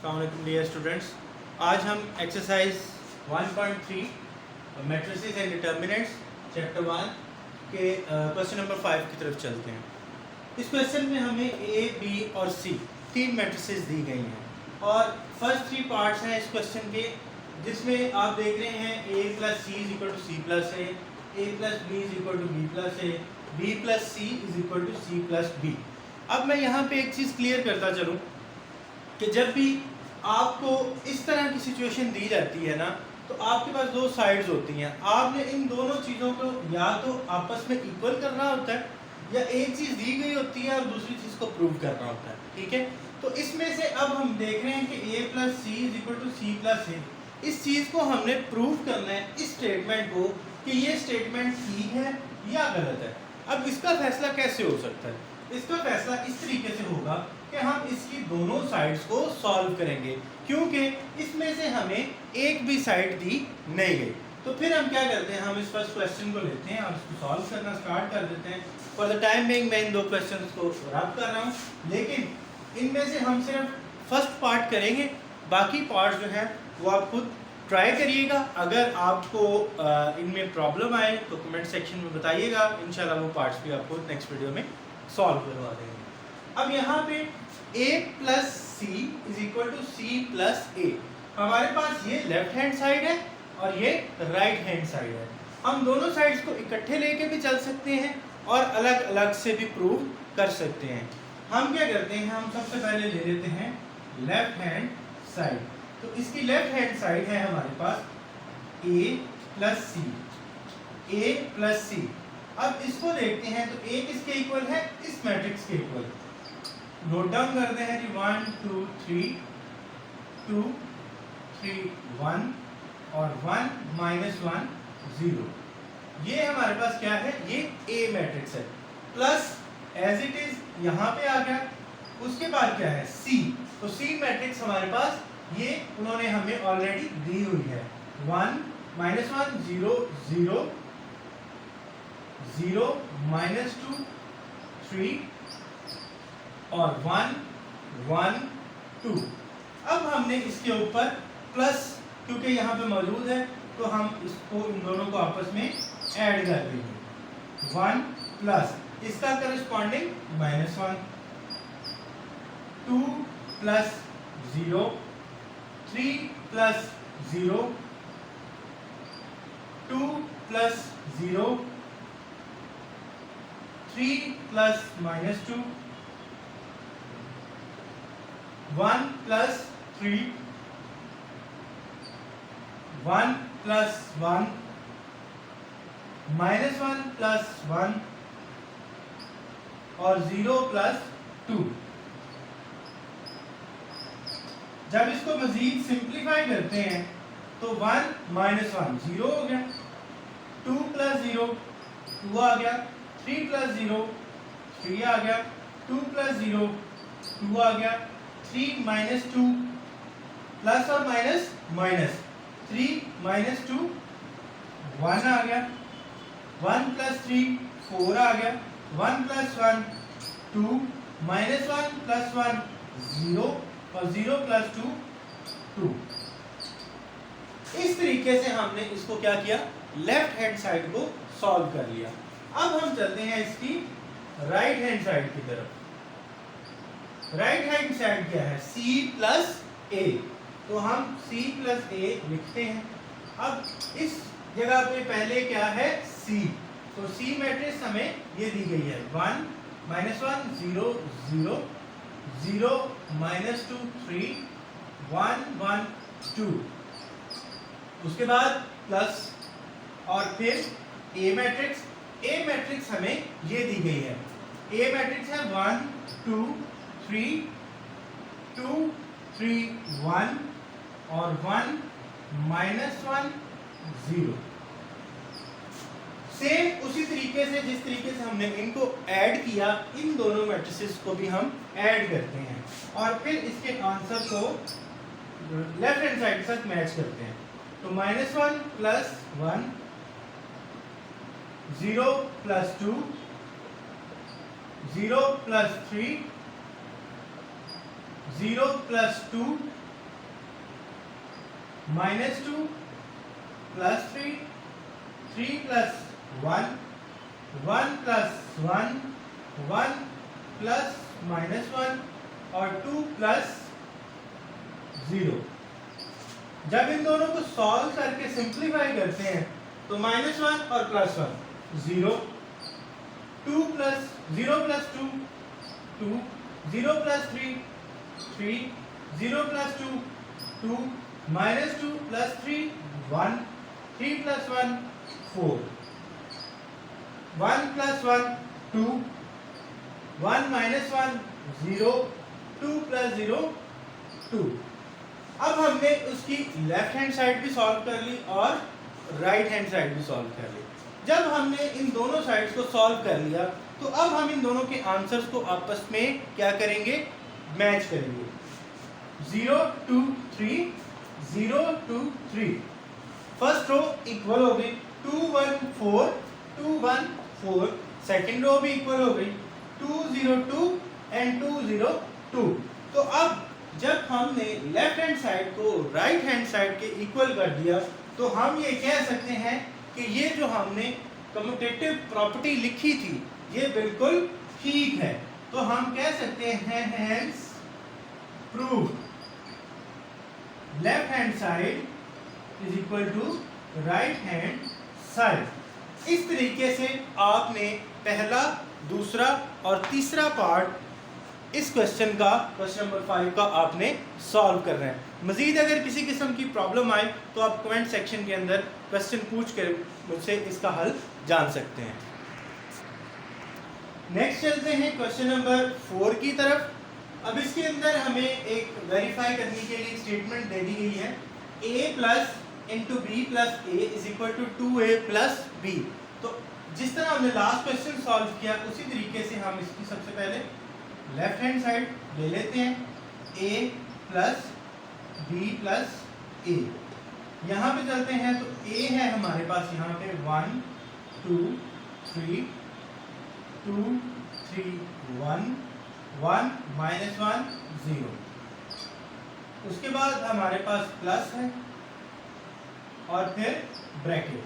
अस्सलाम dear students, आज हम exercise 1.3 matrices and determinants chapter 1 के क्वेश्चन नंबर 5 की तरफ चलते हैं। इस क्वेश्चन में हमें ए, बी और सी तीन मैट्रिसेस दी गई हैं और फर्स्ट थ्री पार्ट्स हैं इस क्वेश्चन के, जिसमें आप देख रहे हैं A plus C is equal to C plus A plus B is equal to B plus A, B plus C is equal to C plus B. अब मैं यहाँ पे एक चीज़ क्लियर करता चलूँ कि जब भी आपको इस तरह की सिचुएशन दी जाती है ना, तो आपके पास दो साइड्स होती हैं। आपने इन दोनों चीज़ों को या तो आपस में इक्वल करना होता है या एक चीज़ दी गई होती है और दूसरी चीज़ को प्रूव करना होता है। ठीक है, तो इसमें से अब हम देख रहे हैं कि A plus C is equal to C plus A. इस चीज़ को हमने प्रूव करना है, इस स्टेटमेंट को, कि ये स्टेटमेंट ठीक है या गलत है। अब इसका फैसला कैसे हो सकता है? इसका फैसला इस तरीके से होगा कि हम इसकी दोनों साइड्स को सॉल्व करेंगे, क्योंकि इसमें से हमें एक भी साइड दी नहीं गई। तो फिर हम क्या करते हैं, हम इस फर्स्ट क्वेश्चन को लेते हैं और इसको सॉल्व करना स्टार्ट कर देते हैं। फॉर द टाइम बिंग मैं इन दो क्वेश्चंस को रब कर रहा हूँ, लेकिन इनमें से हम सिर्फ फर्स्ट पार्ट करेंगे, बाकी पार्ट जो है वो आप खुद ट्राई करिएगा। अगर आपको इनमें प्रॉब्लम आए तो कमेंट सेक्शन में बताइएगा, इंशाल्लाह वो पार्ट्स भी आपको नेक्स्ट वीडियो में सॉल्व करवा देंगे। अब यहाँ पे a plus C is equal to C plus A, हमारे पास ये लेफ्ट हैंड साइड है और ये राइट हैंड साइड है। हम दोनों साइड्स को इकट्ठे लेके भी चल सकते हैं और अलग अलग से भी प्रूव कर सकते हैं। हम क्या करते हैं, हम सबसे पहले ले लेते हैं लेफ्ट हैंड साइड। तो इसकी लेफ्ट हैंड साइड है हमारे पास a plus C, a plus C. अब इसको देखते हैं तो a किसके इक्वल है, इस मैट्रिक्स के इक्वल। नोट डाउन करते हैं जी, 1 2 3 2 3 1 और 1 -1 0। ये हमारे पास क्या है, ये a मैट्रिक्स है। प्लस एज इट इज यहाँ पे आ गया, उसके बाद क्या है c, तो c मैट्रिक्स हमारे पास ये उन्होंने हमें ऑलरेडी दी हुई है। 1 -1 0 0 0 -2 3 और 1 1 2। अब हमने इसके ऊपर प्लस, क्योंकि यहाँ पे मौजूद है तो हम इसको, इन दोनों को आपस में ऐड कर देंगे। 1 प्लस इसका corresponding -1, 2 plus 0, 3 plus 0, 2 plus 0, 3 plus -2, 1 plus 3, 1 plus 1, -1 plus 1 और 0 प्लस 2। जब इसको मजीद सिंप्लीफाई करते हैं तो 1 -1 0 हो गया, 2 प्लस 0 2 आ गया, 3 प्लस 0 3 आ गया, 2 प्लस 0 2 आ गया, 3 -2 प्लस और माइनस माइनस, 3 -2 1 आ गया, 1 प्लस 3 4 आ गया, 1 प्लस 1 2, -1 प्लस 1 0 और 0 प्लस 2 2। इस तरीके से हमने इसको क्या किया, लेफ्ट हैंड साइड को सॉल्व कर लिया। अब हम चलते हैं इसकी राइट हैंड साइड की तरफ। राइट हैंड साइड क्या है, c प्लस ए, तो हम c प्लस ए लिखते हैं। अब इस जगह पे पहले क्या है, c, तो c मैट्रिक्स हमें ये दी गई है। 1 -1 0 0 0 -2 3 1 1 2, उसके बाद प्लस और फिर a मैट्रिक्स। a मैट्रिक्स हमें ये दी गई है, a मैट्रिक्स है 1 2 3 2 3 1 और 1 -1 0। सेम उसी तरीके से जिस तरीके से हमने इनको ऐड किया, इन दोनों मैट्रिसेस को भी हम ऐड करते हैं और फिर इसके आंसर को लेफ्ट हैंड साइड के साथ मैच करते हैं। तो -1 plus 1 0 plus 2 0 plus 3 0 plus 2 -2 plus 3, 3 plus 1, 1 plus 1, 1 plus -1 और 2 प्लस 0। जब इन दोनों को सॉल्व करके सिंप्लीफाई करते हैं तो -1 और +1 0, 2 plus 0 plus 2 2, 0 plus 3 3, 0 plus 2 2, -2 plus 3 1, 3 plus 1 4, 1 plus 1 2, 1 minus 1 0, 2 plus 0 2। अब हमने उसकी लेफ्ट हैंड साइड भी सॉल्व कर ली और राइट हैंड साइड भी सॉल्व कर ली। जब हमने इन दोनों साइड्स को सॉल्व कर लिया तो अब हम इन दोनों के आंसर्स को आपस में क्या करेंगे, मैच करेंगे। 0 2 3, 0 2 3। फर्स्ट रो इक्वल हो गई 2 1 4, 2 1 4। सेकेंड रो भी इक्वल हो गई 2 0 2 एंड 2 0 2। तो अब जब हमने लेफ्ट हैंड साइड को राइट हैंड साइड के इक्वल कर दिया तो हम ये कह सकते हैं कि ये जो हमने कम्यूटेटिव प्रॉपर्टी लिखी थी ये बिल्कुल ठीक है। तो हम कह सकते हैं hence prove left hand side is equal to right hand side. इस तरीके से आपने पहला, दूसरा और तीसरा पार्ट इस क्वेश्चन का, क्वेश्चन नंबर 5 का आपने सॉल्व कर रहे हैं। मजीद अगर किसी किस्म की प्रॉब्लम आए तो आप कमेंट सेक्शन के अंदर क्वेश्चन पूछ कर मुझसे इसका हल जान सकते हैं। नेक्स्ट चलते हैं क्वेश्चन नंबर 4 की तरफ। अब इसके अंदर हमें एक वेरीफाई करने के लिए स्टेटमेंट दे दी गई है a plus into b plus a is equal to 2a plus b. तो जिस तरह हमने लास्ट क्वेश्चन सॉल्व किया उसी तरीके से हम इसकी सबसे पहले लेफ्ट हैंड साइड ले लेते हैं a प्लस बी प्लस ए। यहाँ पे चलते हैं तो a है हमारे पास यहाँ पे 1 2 3 2 3 1 1 माइनस 1 0। उसके बाद हमारे पास प्लस है और फिर ब्रैकेट।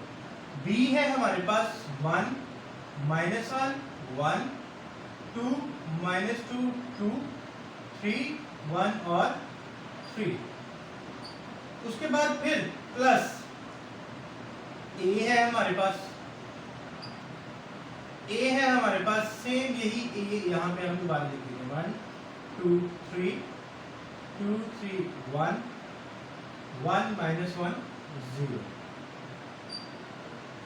b है हमारे पास 1 माइनस 1 1 2 माइनस 2 2 3 1 और 3। उसके बाद फिर प्लस a है हमारे पास, a है हमारे पास सेम यही a यहाँ पे हम दोबारा लिखेंगे 1 2 3 2 3 1 1 माइनस 1 0।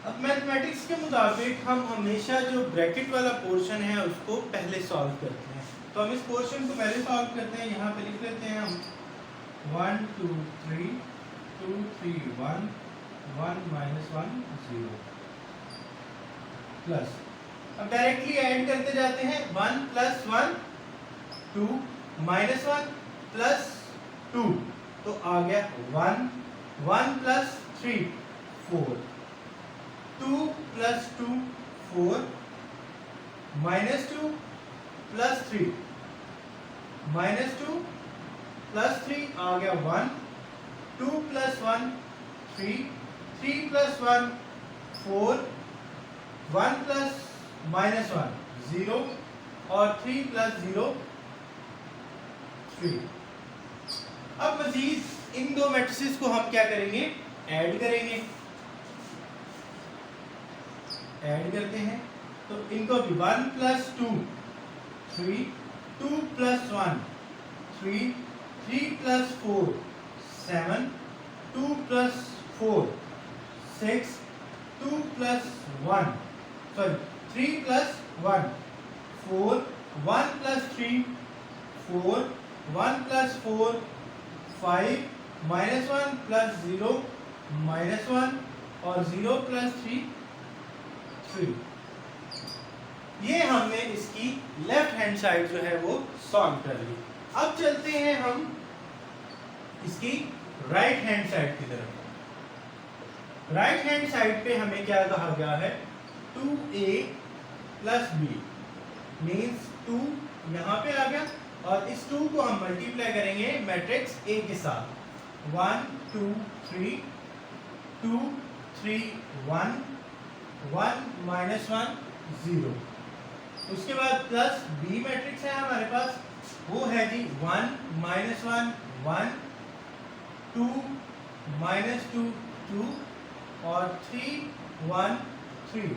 अब मैथमेटिक्स के मुताबिक हम हमेशा जो ब्रैकेट वाला पोर्शन है उसको पहले सॉल्व करते हैं। तो हम इस पोर्शन को पहले सॉल्व करते हैं। यहाँ पे लिख लेते हैं हम 1 2 3 2 3 1 1 माइनस 1 0 प्लस। अब डायरेक्टली ऐड करते जाते हैं 1 प्लस 1 2 माइनस 1 प्लस 2 तो आ गया 1 1 plus 3 4 2 plus 2 4 minus 2 plus 3 minus 2 plus 3 आ गया 1 2 प्लस 1 3 3 प्लस 1 4 1 प्लस माइनस 1 0 और 3 प्लस 0 3। अब मजीद इन दो मैट्रिसेस को हम क्या करेंगे, ऐड करेंगे। ऐड करते हैं तो इनको भी 1 plus 2 3 2 plus 1 3 3 plus 4 7 2 plus 4 6 2 plus 1 sorry 3 plus 1 4 1 plus 3 4 1 plus 4 5 minus 1 plus 0 minus 1 और 0 प्लस 3 3। ये हमने इसकी लेफ्ट हैंड साइड जो है वो सॉल्व कर ली। अब चलते हैं हम इसकी राइट हैंड साइड की तरफ। राइट हैंड साइड पे हमें क्या कहा गया है 2a प्लस b मीन्स 2 यहाँ पे आ गया और इस 2 को हम मल्टीप्लाई करेंगे मैट्रिक्स A के साथ। 1 2 3 2 3 1 1 माइनस 1 0। उसके बाद प्लस बी मैट्रिक्स है हमारे पास, वो है जी 1 माइनस 1 1 2 माइनस 2 2 और 3 1 3।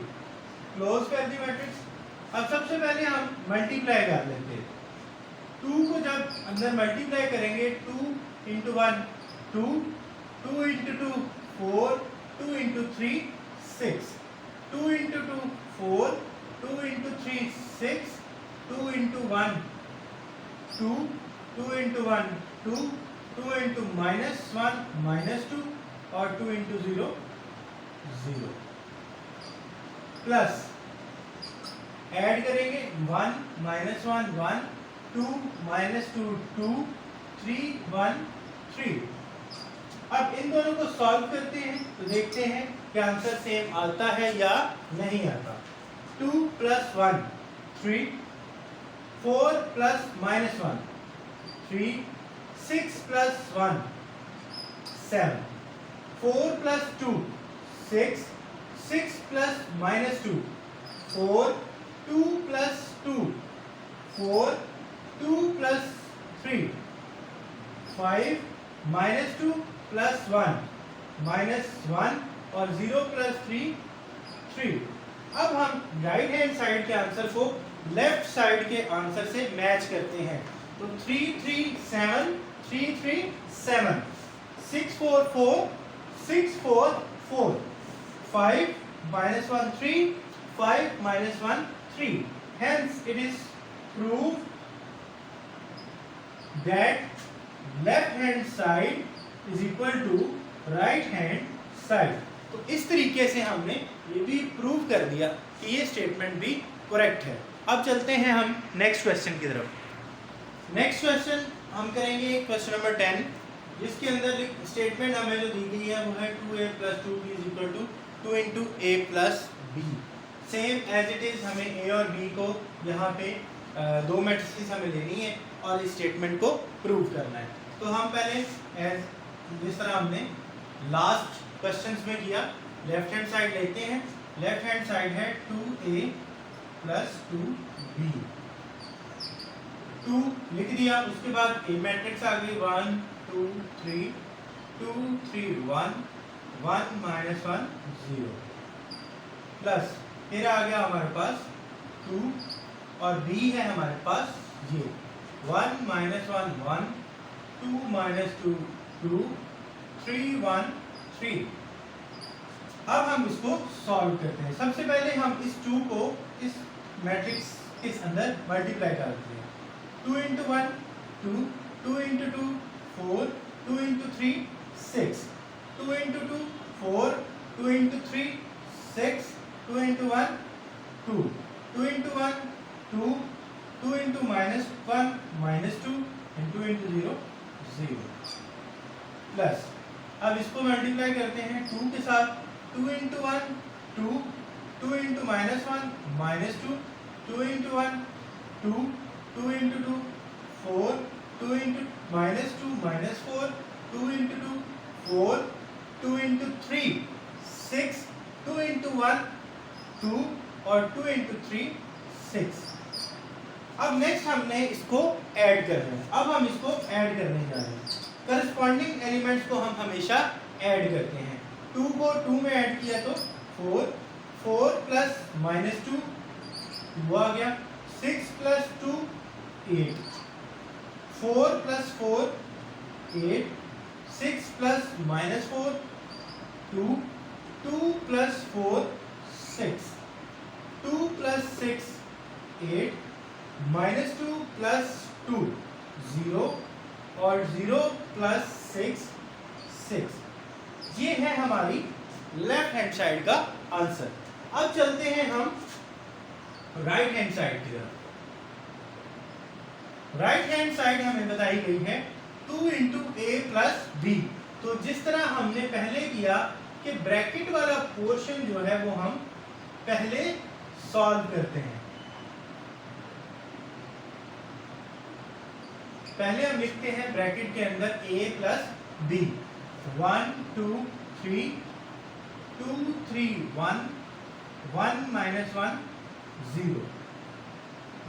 क्लोज कर दी मैट्रिक्स। अब सबसे पहले हम मल्टीप्लाई कर लेते हैं। 2 को जब अंदर मल्टीप्लाई करेंगे 2 into 1 2 2 into 2 4 2 into 3 6 2 into 2 4 2 into 3 6 2 into 1 2 2 into 1 2 2 into minus 1 minus 2 और 2 इंटू 0 0 प्लस ऐड करेंगे 1 माइनस 1 1 2 माइनस 2 2 3 1 3। अब इन दोनों को सॉल्व करते हैं तो देखते हैं कि आंसर सेम आता है या नहीं आता। 2 plus 1 3 4 plus minus 1 3 6 plus 1 7 4 plus 2 6 6 plus minus 2 4 2 plus 2 4 2 plus 3 5 minus 2 plus 1 minus 1 और 0 प्लस 3 3। अब हम राइट हैंड साइड के आंसर को लेफ्ट साइड के आंसर से मैच करते हैं। तो 3 3 7 3 3 7 6 4 4 6 4 4 5 minus 1 3 5 minus 1 3। Hence it is proved that left hand side is equal to right hand side। तो इस तरीके से हमने ये भी प्रूव कर दिया कि ये स्टेटमेंट भी करेक्ट है। अब चलते हैं हम नेक्स्ट क्वेश्चन की तरफ। नेक्स्ट क्वेश्चन हम करेंगे क्वेश्चन नंबर 10, जिसके अंदर स्टेटमेंट हमें जो दी गई है वो है 2a plus 2b is equal to 2 into a plus b। Same as it is हमें a और b को यहाँ पे दो मैट्रिसेस हमें लेनी है और इस स्टेटमेंट को प्रूव करना है। तो हम पहले जिस तरह हमने लास्ट क्वेश्चंस में किया, लेफ्ट हैंड साइड लेते हैं। लेफ्ट हैंड साइड है 2a plus 2b, 2 लिख दिया। उसके बाद ए मैट्रिक्स आ गई 1 2 3 2 3 1 1 minus 1 0 प्लस फिर आ गया हमारे पास 2 और b है हमारे पास ये 1 minus 1 1 2 minus 2 2 3 1 3। अब हम इसको सॉल्व करते हैं। सबसे पहले हम इस 2 को इस मैट्रिक्स के अंदर मल्टीप्लाई करते हैं। 2 into 1 2 2 into 2 4 2 into 3 6 2 into 2 4 2 into 3 6 2 into 1 2 2 into 1 2 2 into minus 1 minus 2 and 2 into 0 0 plus अब इसको मल्टीप्लाई करते हैं 2 के साथ। 2 into 1 2 2 into minus 1 minus 2 2 into 1 2 2 into 2 4 2 into minus 2 minus 4 2 into 2 4 2 into 3 6 2 into 1 2 और 2 into 3 6। अब नेक्स्ट हमने इसको ऐड करना है। अब हम इसको ऐड करने जा रहे हैं। करस्पॉन्डिंग एलिमेंट्स को हम हमेशा ऐड करते हैं। 2 को 2 में ऐड किया तो 4 4 प्लस माइनस 2 2 आ गया। 6 plus 2 8 4 plus 4 8 6 plus minus 4 2 2 plus 4 6 2 plus 6 8 minus 2 plus 2 0 और 0 प्लस 6 6। ये है हमारी लेफ्ट हैंड साइड का आंसर। अब चलते हैं हम राइट हैंड साइड की तरफ। राइट हैंड साइड हमें बताई गई है 2 into a plus b। तो जिस तरह हमने पहले किया कि ब्रैकेट वाला पोर्शन जो है वो हम पहले सॉल्व करते हैं। पहले हम लिखते हैं ब्रैकेट के अंदर a plus बी 1 2 3 2 3 1 1 माइनस 1 0।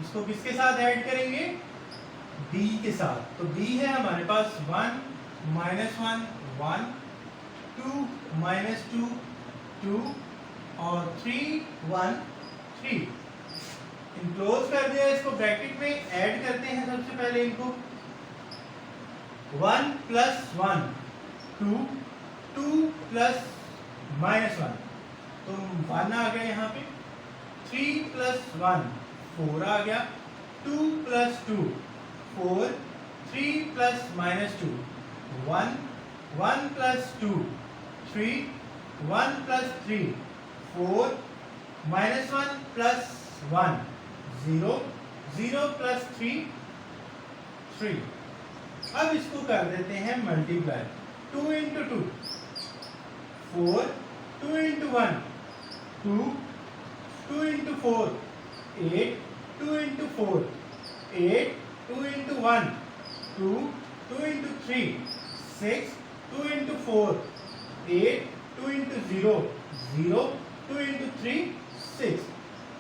इसको किसके साथ ऐड करेंगे? b के साथ। तो b है हमारे पास 1 माइनस 1 1 2 माइनस 2 2 और 3 1 3। इनक्लोज कर दिया इसको, ब्रैकेट में ऐड करते हैं सबसे पहले इनको। 1 प्लस 1 2 2 प्लस माइनस 1 तो 1 आ गया यहाँ पे। 3 प्लस 1 4 आ गया। 2 plus 2 4 3 plus minus 2 1 1 plus 2 3 1 plus 3 4 minus 1 plus 1 0 0 plus 3 3। अब इसको कर देते हैं multiply. 2 into 2 4 2 into 1 2 2 into 4 8 2 into 4 8 2 into 1 2 2 into 3 6 2 into 4 8 2 into 0 0 2 into 3 6।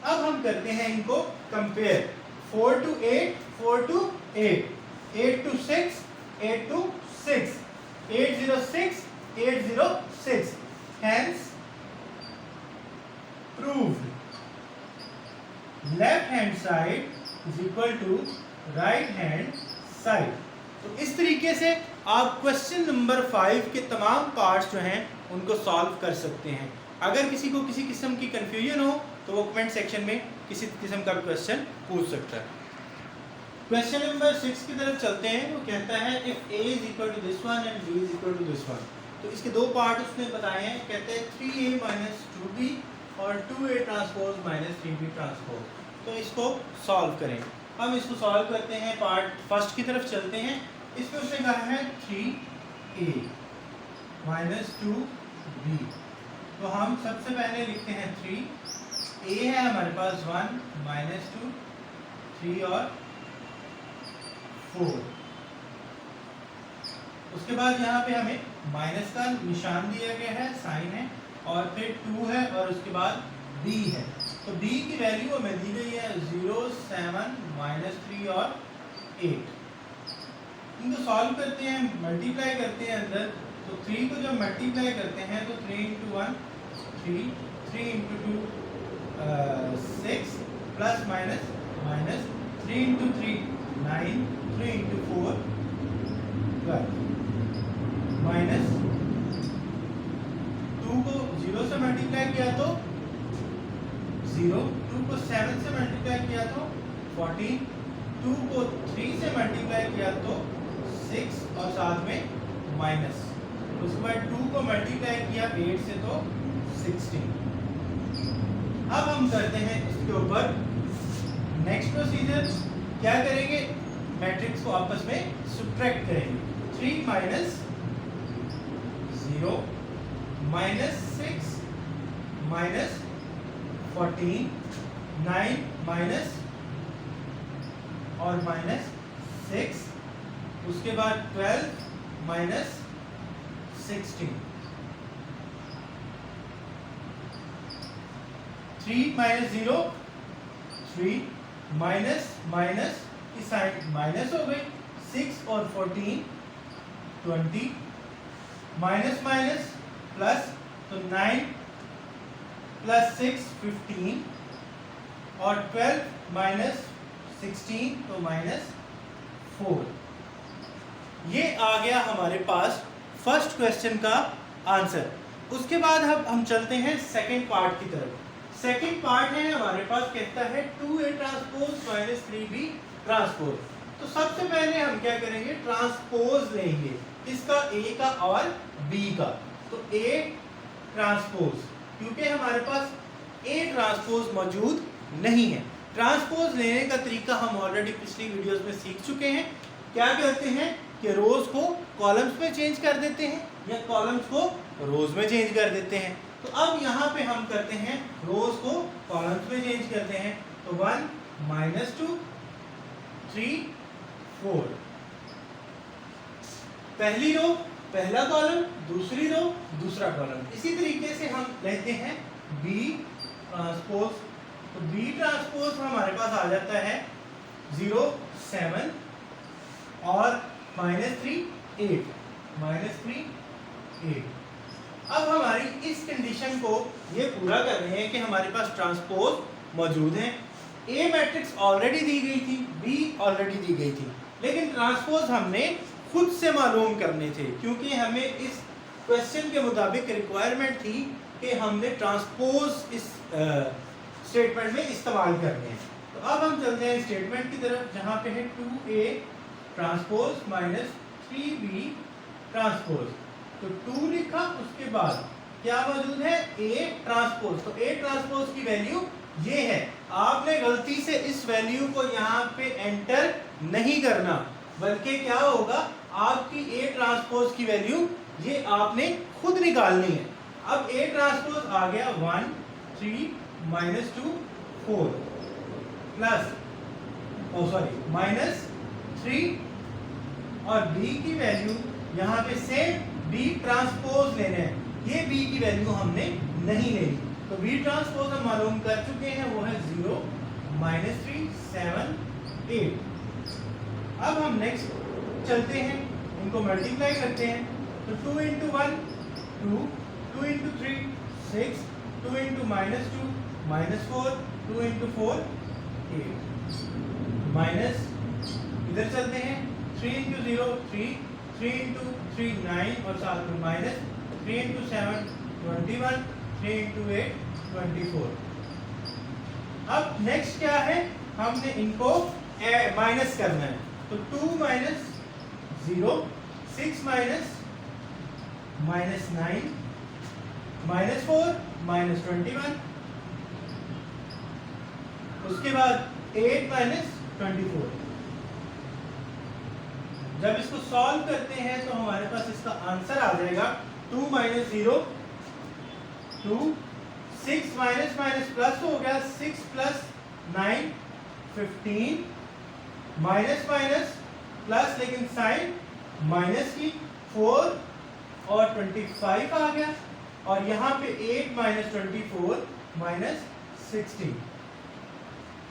अब हम करते हैं इनको compare. 4 to 8 4 to 8 8 to 6 8 to 6 806 806। Hence proved left hand side is equal to right hand side। तो इस तरीके से आप क्वेश्चन नंबर 5 के तमाम पार्ट्स जो हैं उनको सॉल्व कर सकते हैं। अगर किसी को किसी किस्म की कंफ्यूजन हो तो वो कमेंट सेक्शन में किसी किस्म का क्वेश्चन पूछ सकता है। क्वेश्चन नंबर 6 की तरफ चलते हैं। वो कहता है if a is equal to this one and b is equal to this one. तो इसके दो पार्ट उसने बताए हैं। कहते हैं 3a माइनस 2b और 2a transpose minus 3b transpose. तो इसको सॉल्व करें। हम इसको सॉल्व करते हैं। पार्ट फर्स्ट की तरफ चलते हैं। इसमें उसने कहा है 3a माइनस 2b। तो हम सबसे पहले लिखते हैं 3। a है हमारे पास 1 माइनस 2 3 और 4। उसके बाद यहाँ पे हमें माइनस का निशान दिया गया है, साइन है, और फिर 2 है और उसके बाद b है। तो b की वैल्यू हमें दी गई है 0 7 माइनस 3 और 8। इनको सॉल्व करते हैं, मल्टीप्लाई करते हैं अंदर। तो 3 को जब मल्टीप्लाई करते हैं तो 3 into 1 3 3 into 2 6 plus minus minus 3 into 3 9 3 into 4 12 minus 2 को 0 से मल्टीप्लाई किया तो 0, 2 को 7 से मल्टीप्लाई किया तो 14, 2 को 3 से मल्टीप्लाई किया तो 6 और साथ में माइनस। उसके बाद 2 को मल्टीप्लाई किया 8 से तो 16। अब हम करते हैं इसके ऊपर नेक्स्ट प्रोसीजर। क्या करेंगे? मैट्रिक्स को आपस में सब्ट्रैक्ट करेंगे। 3 माइनस 0 माइनस 6 माइनस 14 9 माइनस और माइनस 6। उसके बाद 12 माइनस 16। 3 माइनस 0 3 माइनस माइनस की साइन माइनस हो गई। 6 और 14 20 माइनस माइनस प्लस तो 9 प्लस 6 15 और 12 माइनस 16 तो माइनस 4। ये आ गया हमारे पास फर्स्ट क्वेश्चन का आंसर। उसके बाद हम चलते हैं सेकंड पार्ट की तरफ। सेकंड पार्ट है हमारे पास, कहता है 2a transpose minus 3b transpose. तो सबसे पहले हम क्या करेंगे? ट्रांसपोज लेंगे। इसका a का और b का। तो a ट्रांसपोज, क्योंकि हमारे पास a ट्रांसपोज मौजूद नहीं है। ट्रांसपोज लेने का तरीका हम ऑलरेडी पिछली वीडियोस में सीख चुके हैं। क्या करते हैं कि रोज को कॉलम्स में चेंज कर देते हैं या कॉलम्स को रोज में चेंज कर देते हैं। तो अब यहाँ पे हम करते हैं रोज को कॉलम्स में चेंज करते हैं। तो 1 माइनस 2 3 4। पहली रो पहला कॉलम, दूसरी रो, दूसरा कॉलम। इसी तरीके से हम लेते हैं बी ट्रांसपोज, तो बी ट्रांसपोज हमारे पास आ जाता है 0 7 और -3 8 -3 8। अब हमारी इस कंडीशन को ये पूरा कर रहे हैं कि हमारे पास ट्रांसपोज मौजूद है। ए मैट्रिक्स ऑलरेडी दी गई थी, बी ऑलरेडी दी गई थी, लेकिन ट्रांसपोज हमने खुद से मालूम करने थे, क्योंकि हमें इस क्वेश्चन के मुताबिक रिक्वायरमेंट थी कि हमने ट्रांसपोज इस स्टेटमेंट में इस्तेमाल करने हैं। तो अब हम चलते हैं स्टेटमेंट की तरफ, जहाँ पे है 2a ट्रांसपोज -3b ट्रांसपोज। तो 2 लिखा, उसके बाद क्या मौजूद है, a ट्रांसपोज। तो a ट्रांसपोज की वैल्यू ये है। आपने गलती से इस वैल्यू को यहाँ पे एंटर नहीं करना, बल्कि क्या होगा, आपकी a ट्रांसपोज की वैल्यू ये आपने खुद निकालनी है। अब a ट्रांसपोज आ गया 1 3 -2 4 प्लस -3, और b की वैल्यू यहाँ पे सेम b ट्रांसपोज लेना है। ये b की वैल्यू हमने नहीं लेनी, तो b ट्रांसपोज हम मालूम कर चुके हैं, वो है 0 -3 7 8। अब हम नेक्स्ट चलते हैं, इनको मल्टीप्लाई करते हैं। तो 2 × 1 2, 2 × 3 6, 2 × -2 -4, 2 × 4 8 माइनस, इधर चलते हैं 3 × 0 3, 3 × 3 9 और साथ में माइनस, 3 × 7 21, 3 × 8 24। अब नेक्स्ट क्या है, हमने इनको माइनस करना है। तो 2 - 0 6 - -9 -4 -21, उसके बाद 8 - 24। जब इसको सॉल्व करते हैं तो हमारे पास इसका आंसर आ जाएगा 2 - 0 2, 6 माइनस प्लस हो गया, 6 + 9 15, माइनस प्लस, लेकिन साइन माइनस की 4 और 25 आ गया, और यहाँ पे 8 - 24 -16।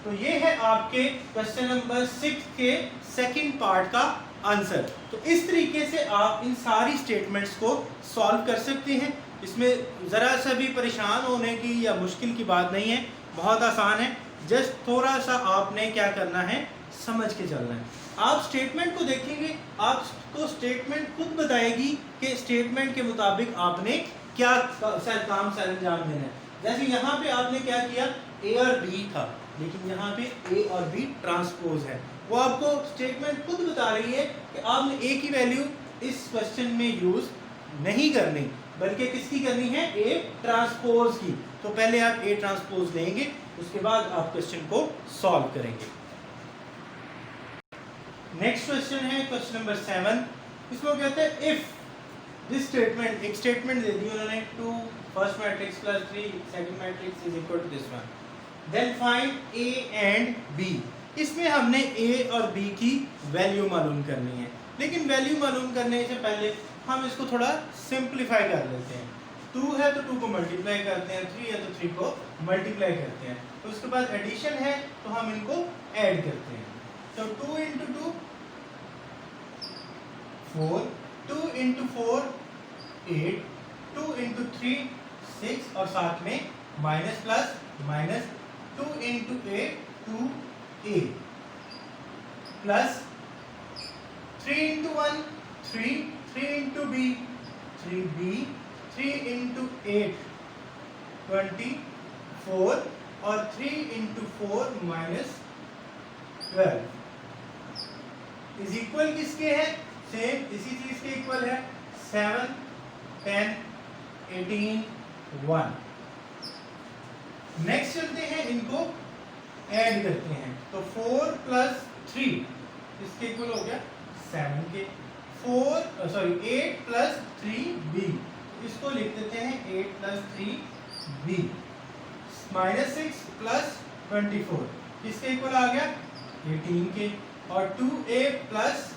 तो ये है आपके क्वेश्चन नंबर 6 के सेकंड पार्ट का आंसर। तो इस तरीके से आप इन सारी स्टेटमेंट्स को सॉल्व कर सकते हैं। इसमें ज़रा सा भी परेशान होने की या मुश्किल की बात नहीं है, बहुत आसान है। जस्ट थोड़ा सा आपने क्या करना है, समझ के चलना है। आप स्टेटमेंट को देखेंगे, आपको स्टेटमेंट खुद बताएगी कि स्टेटमेंट के मुताबिक आपने क्या काम सरंजाम देना है। जैसे यहाँ पे आपने क्या किया, ए और बी था, लेकिन यहाँ पे ए और बी ट्रांसपोज है। वो आपको स्टेटमेंट खुद बता रही है कि आपने ए की वैल्यू इस क्वेश्चन में यूज नहीं करनी, बल्कि किसकी करनी है, ए ट्रांसपोज की। तो पहले आप ए ट्रांसपोज लेंगे, उसके बाद आप क्वेश्चन को सॉल्व करेंगे। नेक्स्ट क्वेश्चन है क्वेश्चन नंबर 7। इसको कहते हैं इफ दिस स्टेटमेंट, एक स्टेटमेंट दे दी उन्होंने, 2 first matrix + 3 second matrix is equal to this one, then find a and b. इसमें हमने ए और बी की वैल्यू मालूम करनी है, लेकिन वैल्यू मालूम करने से पहले हम इसको थोड़ा सिंप्लीफाई कर लेते हैं। 2 है तो 2 को मल्टीप्लाई करते हैं, 3 है तो 3 को मल्टीप्लाई करते हैं। तो उसके बाद एडिशन है तो हम इनको ऐड करते हैं। तो 2 × 2 4, 2 × 4 8, 2 × 3 6, और साथ में minus plus minus, 2 × 8 2a plus 3 × 1 3, 3 × b 3b, 3 × 8 24, और 3 × 4 -12 इज इक्वल किसके है, सेम इसी चीज के इक्वल है, 7 10 18 1। नेक्स्ट चलते हैं, इनको ऐड करते हैं। तो 4 + 3 इसके इक्वल हो गया 7 के, 8 + 3b, इसको लिख देते हैं 8 + 3b, -6 + 24 इसके इक्वल आ गया 18 के, और 2a + -,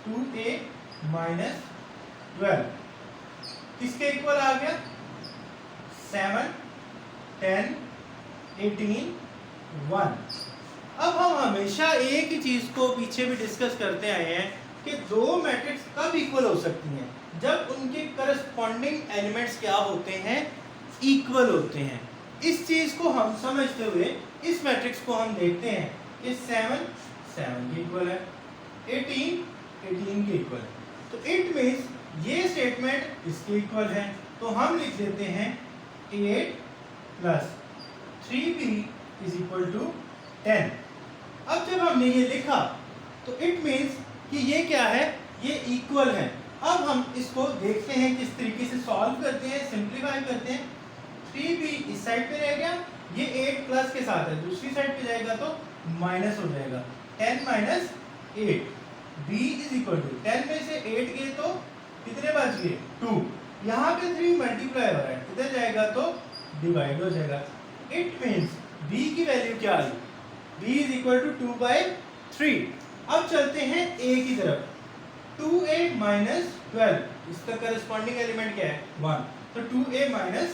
2a माइनस 12 किसके इक्वल आ गया? 7, 10, 18, 1। अब हम हमेशा एक ही चीज को पीछे भी डिस्कस करते आए हैं कि दो मैट्रिक्स कब इक्वल हो सकती हैं, जब उनके करस्पॉन्डिंग एलिमेंट्स क्या होते हैं? इक्वल होते हैं। इस चीज को हम समझते हुए इस मैट्रिक्स को हम देखते हैं कि 7 7 के इक्वल है, 18 18 के इक्वल है। तो इट मीन्स ये स्टेटमेंट इसके इक्वल है। तो हम लिख देते हैं 8 plus 3b is equal to 10। अब जब हमने ये लिखा तो इट मीन्स कि ये क्या है? ये इक्वल है। अब हम इसको देखते हैं किस तरीके से सॉल्व करते हैं, सिंप्लीफाई करते हैं। 3b इस साइड पे रह गया, ये 8 प्लस के साथ है, दूसरी साइड पे जाएगा तो माइनस हो जाएगा। 10 minus 8 b is equal to 10 में से 8 गए तो कितने बच गए? 2। यहाँ पे 3 मल्टीप्लाई हो रहा है, इधर जाएगा तो डिवाइड हो जाएगा। इट मीन्स b की वैल्यू क्या आई? b is equal to 2/3। अब चलते हैं a की तरफ। 2a माइनस 12 इसका करस्पॉन्डिंग एलिमेंट क्या है? 1। तो 2a minus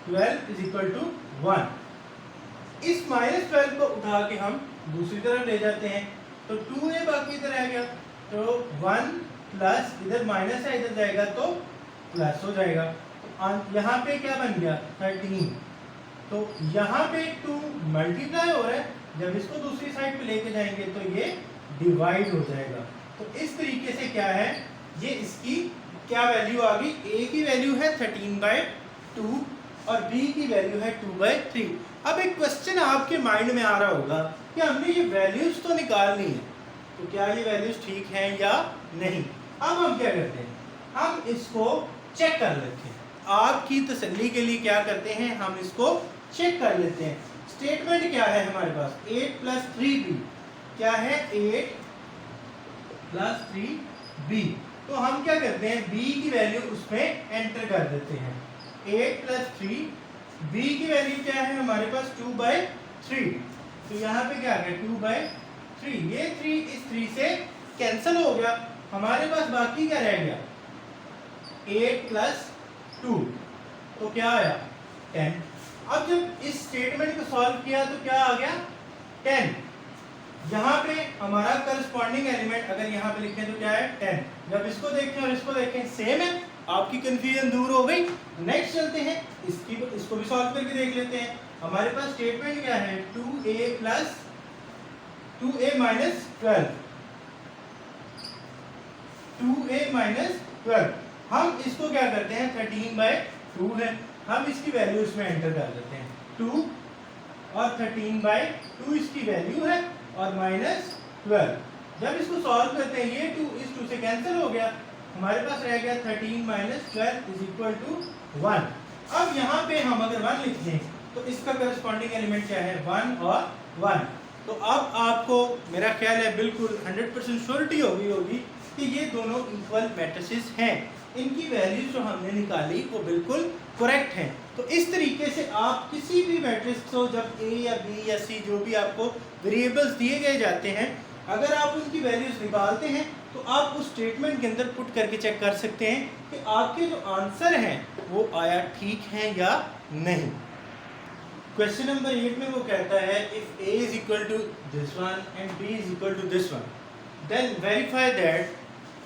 12 is equal to 1। इस माइनस 12 को उठा के हम दूसरी तरफ ले जाते हैं तो 2a बाकी इधर आ गया, तो 1 प्लस इधर माइनस है, इधर जाएगा तो प्लस हो जाएगा। यहाँ पे क्या बन गया? 13। तो यहाँ पे 2 मल्टीप्लाई हो रहा है, जब इसको दूसरी साइड पे लेके जाएंगे तो ये डिवाइड हो जाएगा। तो इस तरीके से क्या है, ये इसकी क्या वैल्यू आ गई? a की वैल्यू है 13/2 और b की वैल्यू है 2/3। अब एक क्वेश्चन आपके माइंड में आ रहा होगा कि हमने ये वैल्यूज तो निकालनी है, तो क्या ये वैल्यूज ठीक हैं या नहीं? अब हम क्या करते हैं, हम इसको चेक कर लेते हैं। आपकी तसल्ली के लिए क्या करते हैं, हम इसको चेक कर लेते हैं। स्टेटमेंट क्या है हमारे पास? 8 प्लस 3b क्या है? 8 प्लस 3b। तो हम क्या करते हैं, b की वैल्यू उसमें एंटर कर देते हैं। 8 प्लस 3 b की वैल्यू क्या है हमारे पास? 2/3। तो यहाँ पे क्या आ गया? 2/3। ये 3 इस 3 से कैंसिल हो गया, हमारे पास बाकी क्या रह गया? 8 प्लस 2 तो क्या आया? 10। अब जब इस स्टेटमेंट को सॉल्व किया तो क्या आ गया? 10। यहाँ पे हमारा करस्पॉन्डिंग एलिमेंट अगर यहाँ पे लिखें तो क्या है? 10। जब इसको देखें और इसको देखें सेम है, आपकी कंफ्यूजन दूर हो गई। नेक्स्ट चलते हैं, इसको भी सॉल्व करके देख लेते हैं। हमारे पास स्टेटमेंट क्या है? 2a minus 12 2a minus 12। हम इसको क्या करते हैं? 13/2 है, हम इसकी वैल्यू इसमें एंटर कर देते हैं। 2 और 13/2 इसकी वैल्यू है और माइनस 12। जब इसको सॉल्व करते हैं ये 2 इस 2 से कैंसिल हो गया, हमारे पास रह गया 13 माइनस 12 इज इक्वल टू 1। अब यहाँ पे हम अगर 1 लिख दें तो इसका करस्पॉन्डिंग एलिमेंट क्या है? 1 और 1। तो अब आपको मेरा ख्याल है बिल्कुल 100% श्योरिटी हो गई होगी कि ये दोनों इक्वल मैट्रिसेस हैं। इनकी वैल्यूज जो हमने निकाली वो बिल्कुल करेक्ट हैं। तो इस तरीके से आप किसी भी मैट्रिक्स को जब a या b या c जो भी आपको वेरिएबल्स दिए गए जाते हैं, अगर आप उनकी वैल्यूज निकालते हैं तो आप उस स्टेटमेंट के अंदर पुट करके चेक कर सकते हैं कि आपके जो आंसर हैं वो आया ठीक है या नहीं। क्वेश्चन नंबर 8 में वो कहता है if a is equal to this one and b is equal to this one then verify that।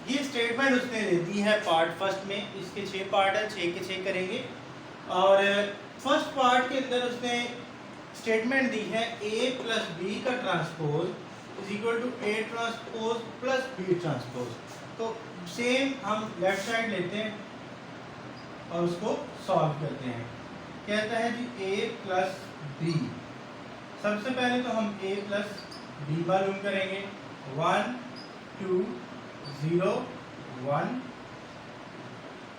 ये स्टेटमेंट उसने दे दी है पार्ट फर्स्ट में, इसके 6 पार्ट है, 6 के 6 करेंगे। और फर्स्ट पार्ट के अंदर उसने स्टेटमेंट दी है a प्लस b का transpose is equal to a transpose plus b transpose. तो सेम हम लेफ्ट साइड लेते हैं और उसको सॉल्व करते हैं। कहता है जी a प्लस b। सबसे पहले तो हम a प्लस b मालूम करेंगे। 1 2 0 1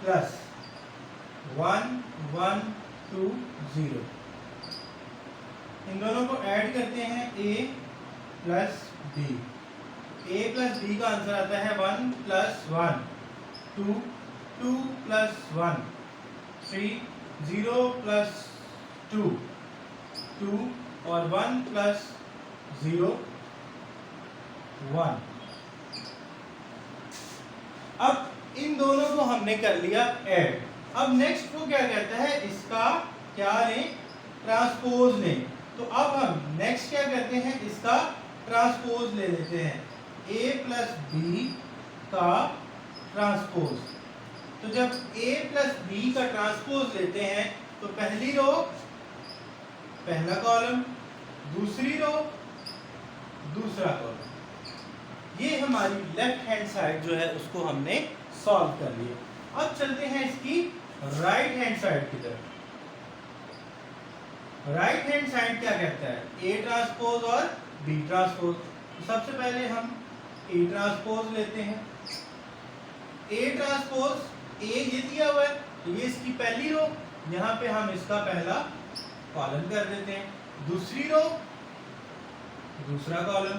प्लस 1 1 2 0। इन दोनों को ऐड करते हैं a plus b। a plus b का आंसर आता है 1 प्लस 1 2 2 प्लस 1 3 0 प्लस 2 2 और 1 प्लस 0 1। अब इन दोनों को हमने कर लिया ऐड। अब नेक्स्ट वो क्या कहता है, इसका क्या लें, ट्रांसपोज लें। तो अब हम नेक्स्ट क्या करते हैं, इसका ट्रांसपोज ले लेते हैं, a प्लस बी का ट्रांसपोज। तो जब a प्लस बी का ट्रांसपोज लेते हैं तो पहली रो पहला कॉलम, दूसरी रो दूसरा कॉलम, ये हमारी लेफ्ट हैंड साइड जो है उसको हमने सॉल्व कर लिया। अब चलते हैं इसकी राइट हैंड साइड की तरफ। राइट हैंड साइड क्या कहता है, A ट्रांसपोज और B ट्रांसपोज। तो सबसे पहले हम A ट्रांसपोज लेते हैं। A ट्रांसपोज, A ये दिया हुआ है तो ये इसकी पहली रो, यहाँ पे हम इसका पहला कॉलम कर देते हैं, दूसरी रो दूसरा कॉलम।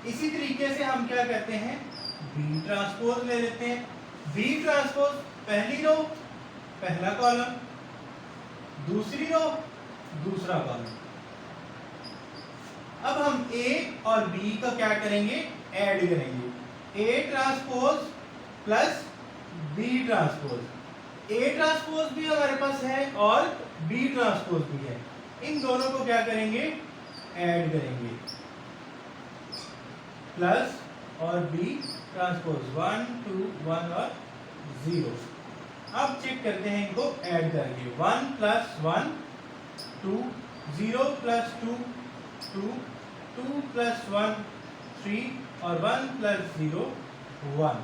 इसी तरीके से हम क्या करते हैं, B ट्रांसपोज ले लेते हैं। B ट्रांसपोज पहली रो पहला कॉलम, दूसरी रो दूसरा कॉलम। अब हम A और B का क्या करेंगे, ऐड करेंगे। A transpose plus B transpose. A transpose भी हमारे पास है और B ट्रांसपोज भी है, इन दोनों को क्या करेंगे, ऐड करेंगे, प्लस और B ट्रांसपोज 1 2 1 और 0। अब चेक करते हैं इनको ऐड करके, 1 प्लस 1 2, 0 प्लस 2 2, 2 प्लस 1 3 और 1 प्लस 0 1।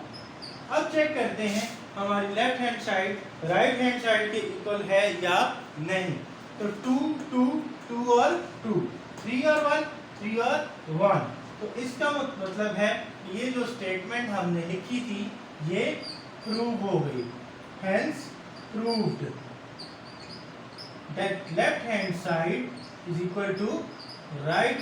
अब चेक करते हैं हमारी left hand side right hand side के इक्वल है या नहीं। तो 2 2 2 और 2, 3 और 1 3 और 1। तो इसका मतलब है ये जो स्टेटमेंट हमने लिखी थी ये प्रूव हो गई, hence proved that left hand side is equal to right